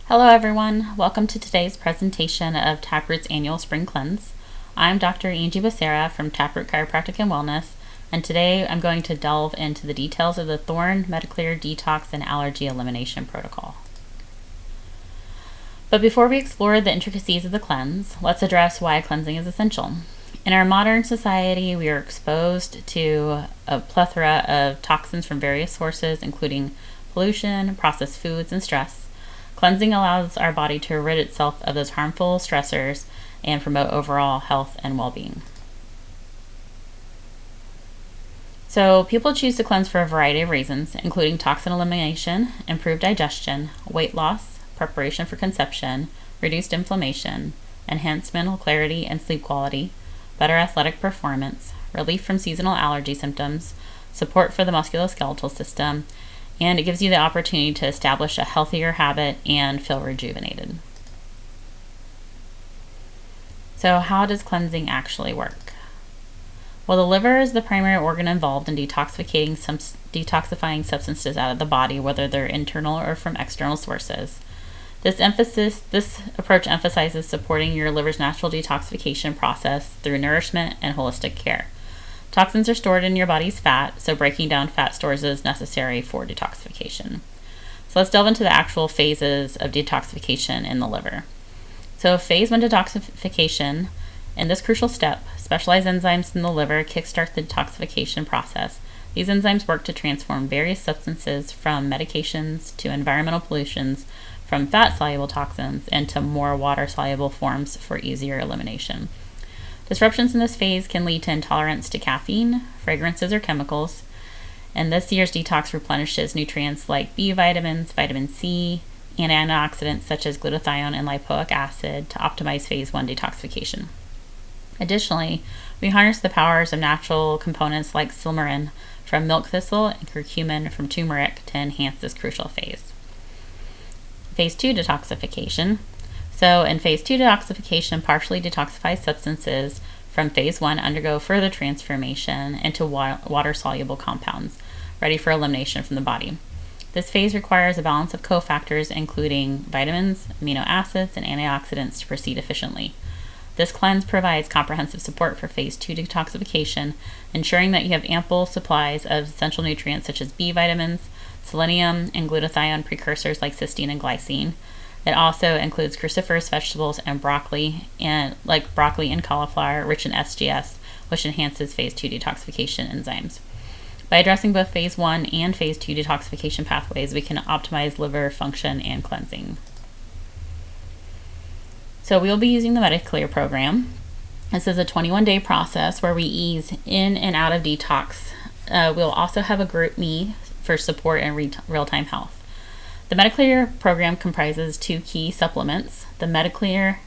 Hello everyone, welcome to today's presentation of Taproot's annual spring cleanse. I'm Dr. Angie Becerra from Taproot Chiropractic and Wellness, and today I'm going to delve into the details of the Thorne, MediClear, Detox, and Allergy Elimination protocol. But before we explore the intricacies of the cleanse, let's address why cleansing is essential. In our modern society, we are exposed to a plethora of toxins from various sources, including pollution, processed foods, and stress. Cleansing allows our body to rid itself of those harmful stressors and promote overall health and well-being. So people choose to cleanse for a variety of reasons, including toxin elimination, improved digestion, weight loss, preparation for conception, reduced inflammation, enhanced mental clarity and sleep quality, better athletic performance, relief from seasonal allergy symptoms, support for the musculoskeletal system, and it gives you the opportunity to establish a healthier habit and feel rejuvenated. So how does cleansing actually work? Well, the liver is the primary organ involved in detoxifying substances out of the body, whether they're internal or from external sources. This approach emphasizes supporting your liver's natural detoxification process through nourishment and holistic care. Toxins are stored in your body's fat, so breaking down fat stores is necessary for detoxification. So let's delve into the actual phases of detoxification in the liver. So phase 1 detoxification, in this crucial step, specialized enzymes in the liver kickstart the detoxification process. These enzymes work to transform various substances from medications to environmental pollutions, from fat-soluble toxins into more water-soluble forms for easier elimination. Disruptions in this phase can lead to intolerance to caffeine, fragrances, or chemicals. And this year's detox replenishes nutrients like B vitamins, vitamin C, and antioxidants such as glutathione and lipoic acid to optimize phase 1 detoxification. Additionally, we harness the powers of natural components like silymarin from milk thistle and curcumin from turmeric to enhance this crucial phase. Phase 2 detoxification. So in phase 2 detoxification, partially detoxified substances from phase 1 undergo further transformation into water-soluble compounds, ready for elimination from the body. This phase requires a balance of cofactors, including vitamins, amino acids, and antioxidants to proceed efficiently. This cleanse provides comprehensive support for phase 2 detoxification, ensuring that you have ample supplies of essential nutrients such as B vitamins, selenium, and glutathione precursors like cysteine and glycine. It also includes cruciferous vegetables and broccoli and cauliflower, rich in SGS, which enhances phase 2 detoxification enzymes. By addressing both phase 1 and phase 2 detoxification pathways, we can optimize liver function and cleansing. So we'll be using the MediClear program. This is a 21-day process where we ease in and out of detox. We'll also have a group me for support and real-time health. The MediClear program comprises 2 key supplements: the MediClear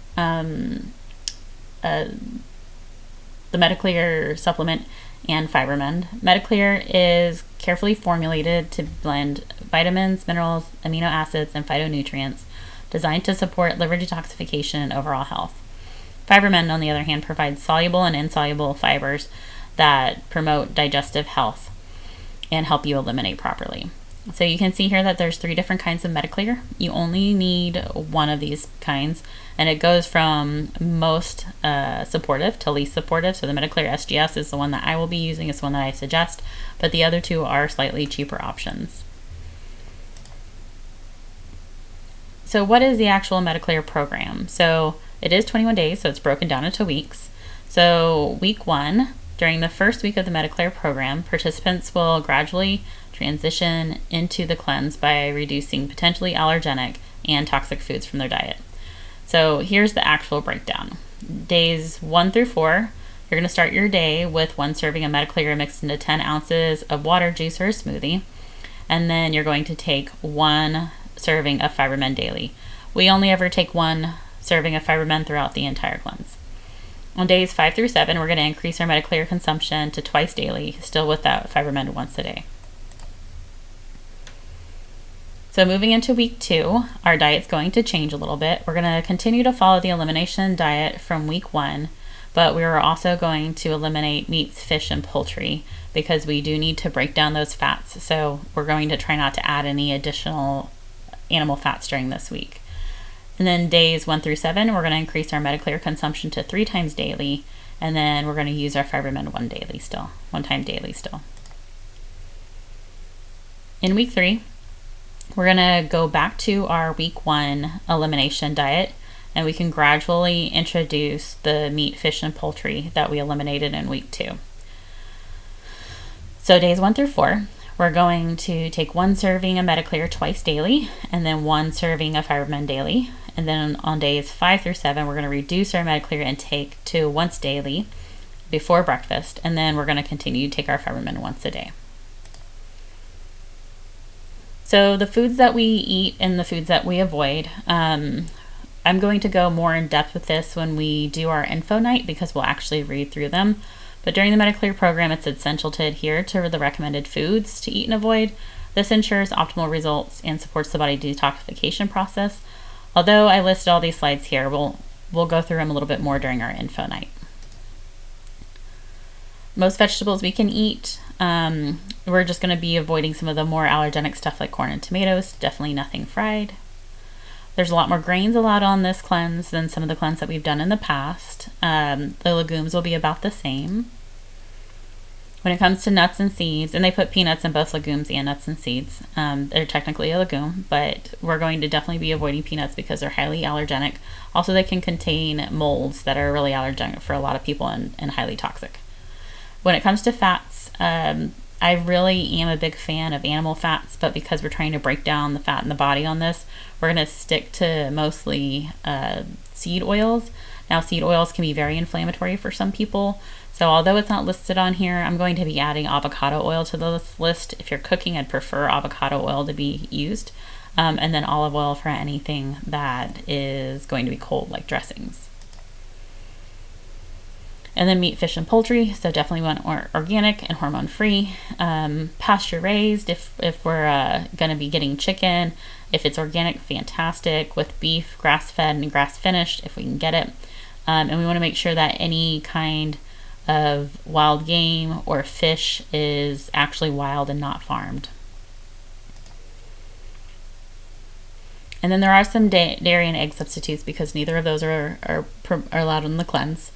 supplement and FiberMend. MediClear is carefully formulated to blend vitamins, minerals, amino acids, and phytonutrients, designed to support liver detoxification and overall health. FiberMend, on the other hand, provides soluble and insoluble fibers that promote digestive health and help you eliminate properly. So you can see here that there's 3 different kinds of MediClear. You only need one of these kinds, and it goes from most supportive to least supportive. So the MediClear SGS is the one that I will be using, it's the one that I suggest, but the other 2 are slightly cheaper options. So what is the actual MediClear program? So it is 21 days, so it's broken down into weeks. So week 1, during the first week of the MediClear program, participants will gradually transition into the cleanse by reducing potentially allergenic and toxic foods from their diet. So here's the actual breakdown. Days 1 through 4, you're going to start your day with 1 serving of MediClear mixed into 10 ounces of water, juice, or a smoothie. And then you're going to take 1 serving of FiberMend daily. We only ever take 1 serving of FiberMend throughout the entire cleanse. On days 5 through 7, we're going to increase our MediClear consumption to twice daily, still with that FiberMend once a day. So moving into week 2, our diet's going to change a little bit. We're going to continue to follow the elimination diet from week 1, but we are also going to eliminate meats, fish, and poultry because we do need to break down those fats. So we're going to try not to add any additional animal fats during this week. And then days 1 through 7, we're going to increase our MediClear consumption to 3 times daily. And then we're going to use our Fiberman one time daily still. In week 3, we're going to go back to our week 1 elimination diet, and we can gradually introduce the meat, fish, and poultry that we eliminated in week 2. So days 1 through 4, we're going to take 1 serving of MediClear twice daily, and then 1 serving of Fiberman daily. And then on days 5 through 7, we're going to reduce our MediClear intake to once daily before breakfast, and then we're going to continue to take our Fiberman once a day. So the foods that we eat and the foods that we avoid, I'm going to go more in depth with this when we do our info night, because we'll actually read through them. But during the MediClear program, it's essential to adhere to the recommended foods to eat and avoid. This ensures optimal results and supports the body detoxification process. Although I listed all these slides here, we'll go through them a little bit more during our info night. Most vegetables we can eat. We're just going to be avoiding some of the more allergenic stuff like corn and tomatoes. Definitely nothing fried. There's a lot more grains allowed on this cleanse than some of the cleanse that we've done in the past. The legumes will be about the same. When it comes to nuts and seeds, and they put peanuts in both legumes and nuts and seeds, they're technically a legume, but we're going to definitely be avoiding peanuts because they're highly allergenic. Also, they can contain molds that are really allergenic for a lot of people and highly toxic. When it comes to fats, I really am a big fan of animal fats, but because we're trying to break down the fat in the body on this, we're going to stick to mostly seed oils. Now, seed oils can be very inflammatory for some people, so although it's not listed on here, I'm going to be adding avocado oil to this list. If you're cooking, I'd prefer avocado oil to be used, and then olive oil for anything that is going to be cold, like dressings. And then meat, fish, and poultry. So definitely want organic and hormone-free. Pasture raised if we're going to be getting chicken. If it's organic, fantastic. With beef, grass-fed and grass-finished if we can get it. And we want to make sure that any kind of wild game or fish is actually wild and not farmed. And then there are some dairy and egg substitutes because neither of those are allowed in the cleanse.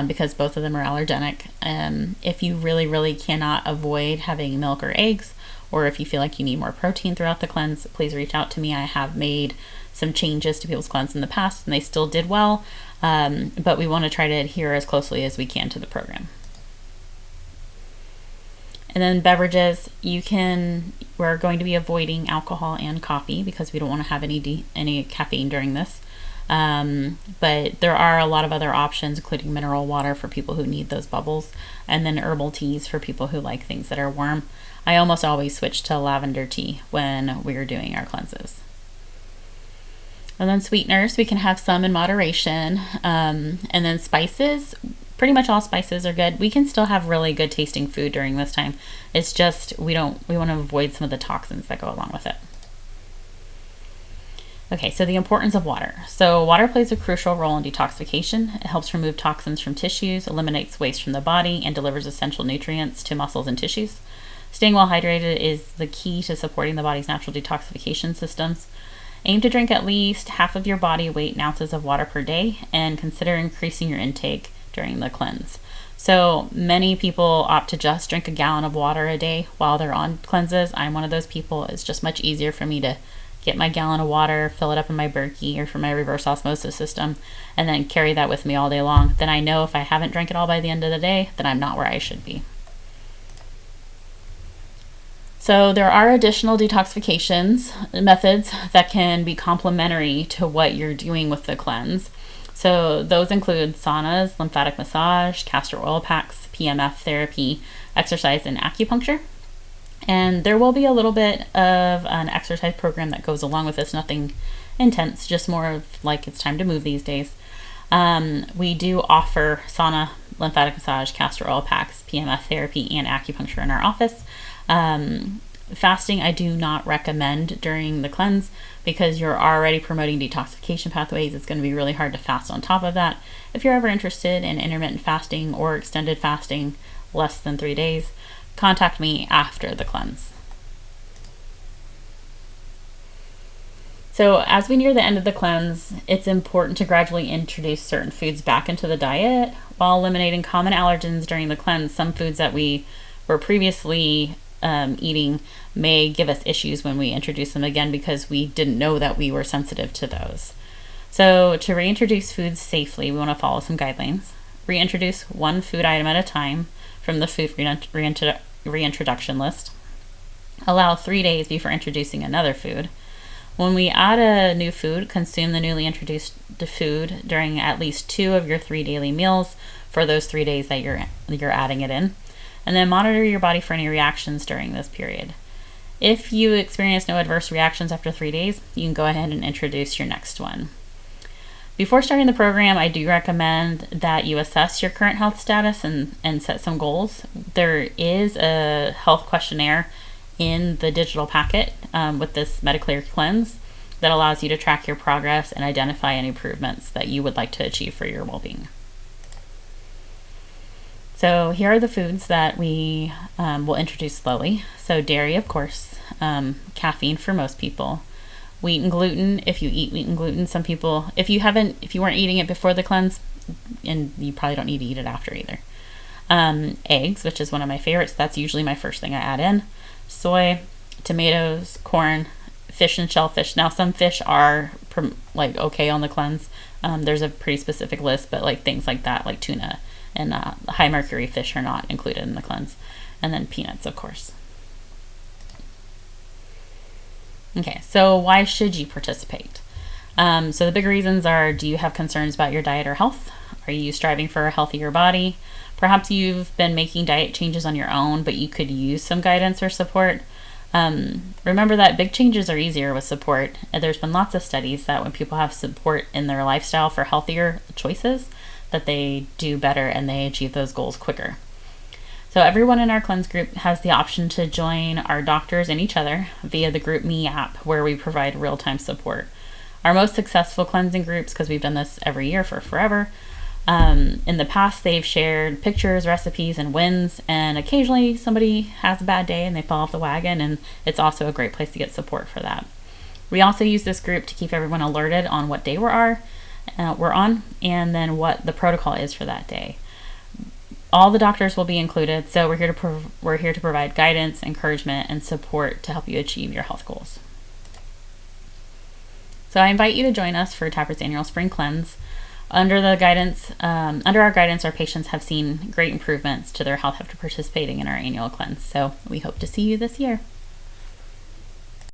Because both of them are allergenic. If you really cannot avoid having milk or eggs, or if you feel like you need more protein throughout the cleanse, please reach out to me. I have made some changes to people's cleanse in the past and they still did well, but we want to try to adhere as closely as we can to the program. And then beverages, we're going to be avoiding alcohol and coffee because we don't want to have any caffeine during this. But there are a lot of other options, including mineral water for people who need those bubbles, and then herbal teas for people who like things that are warm. I almost always switch to lavender tea when we're doing our cleanses. And then sweeteners, we can have some in moderation. And then spices, pretty much all spices are good. We can still have really good tasting food during this time. It's just we want to avoid some of the toxins that go along with it. Okay, so the importance of water. So water plays a crucial role in detoxification. It helps remove toxins from tissues, eliminates waste from the body, and delivers essential nutrients to muscles and tissues. Staying well hydrated is the key to supporting the body's natural detoxification systems. Aim to drink at least half of your body weight in ounces of water per day, and consider increasing your intake during the cleanse. So many people opt to just drink a gallon of water a day while they're on cleanses. I'm one of those people. It's just much easier for me to get my gallon of water, fill it up in my Berkey or from my reverse osmosis system, and then carry that with me all day long. Then I know if I haven't drank it all by the end of the day, then I'm not where I should be. So there are additional detoxifications methods that can be complementary to what you're doing with the cleanse. So those include saunas, lymphatic massage, castor oil packs, PMF therapy, exercise, and acupuncture. And there will be a little bit of an exercise program that goes along with this, nothing intense, just more of like it's time to move these days. We do offer sauna, lymphatic massage, castor oil packs, PMF therapy, and acupuncture in our office. Fasting I do not recommend during the cleanse because you're already promoting detoxification pathways. It's going to be really hard to fast on top of that. If you're ever interested in intermittent fasting or extended fasting, less than 3 days, contact me after the cleanse. So as we near the end of the cleanse, it's important to gradually introduce certain foods back into the diet while eliminating common allergens during the cleanse. Some foods that we were previously eating may give us issues when we introduce them again because we didn't know that we were sensitive to those. So to reintroduce foods safely, we want to follow some guidelines. Reintroduce one food item at a time from the food reintroduction list. Allow 3 days before introducing another food. When we add a new food, consume the newly introduced food during at least 2 of your 3 daily meals for those 3 days that you're adding it in. And then monitor your body for any reactions during this period. If you experience no adverse reactions after 3 days, you can go ahead and introduce your next one. Before starting the program, I do recommend that you assess your current health status and set some goals. There is a health questionnaire in the digital packet with this MediClear cleanse that allows you to track your progress and identify any improvements that you would like to achieve for your well-being. So here are the foods that we will introduce slowly. So dairy, of course, caffeine for most people, wheat and gluten. If you eat wheat and gluten, some people, if you weren't eating it before the cleanse, and you probably don't need to eat it after either. Eggs, which is one of my favorites. That's usually my first thing I add in. Soy, tomatoes, corn, fish and shellfish. Now some fish are like okay on the cleanse. There's a pretty specific list, but like things like that, like tuna and high mercury fish are not included in the cleanse. And then peanuts, of course. Okay, so why should you participate? So the big reasons are, do you have concerns about your diet or health? Are you striving for a healthier body? Perhaps you've been making diet changes on your own, but you could use some guidance or support. Remember that big changes are easier with support. There's been lots of studies that when people have support in their lifestyle for healthier choices, that they do better and they achieve those goals quicker. So everyone in our cleanse group has the option to join our doctors and each other via the GroupMe app, where we provide real-time support. Our most successful cleansing groups, because we've done this every year for forever, in the past they've shared pictures, recipes, and wins, and occasionally somebody has a bad day and they fall off the wagon, and it's also a great place to get support for that. We also use this group to keep everyone alerted on what day we're on, and then what the protocol is for that day. All the doctors will be included, so we're here to provide guidance, encouragement, and support to help you achieve your health goals. So I invite you to join us for Taproot's annual spring cleanse. Under our guidance, our patients have seen great improvements to their health after participating in our annual cleanse. So we hope to see you this year.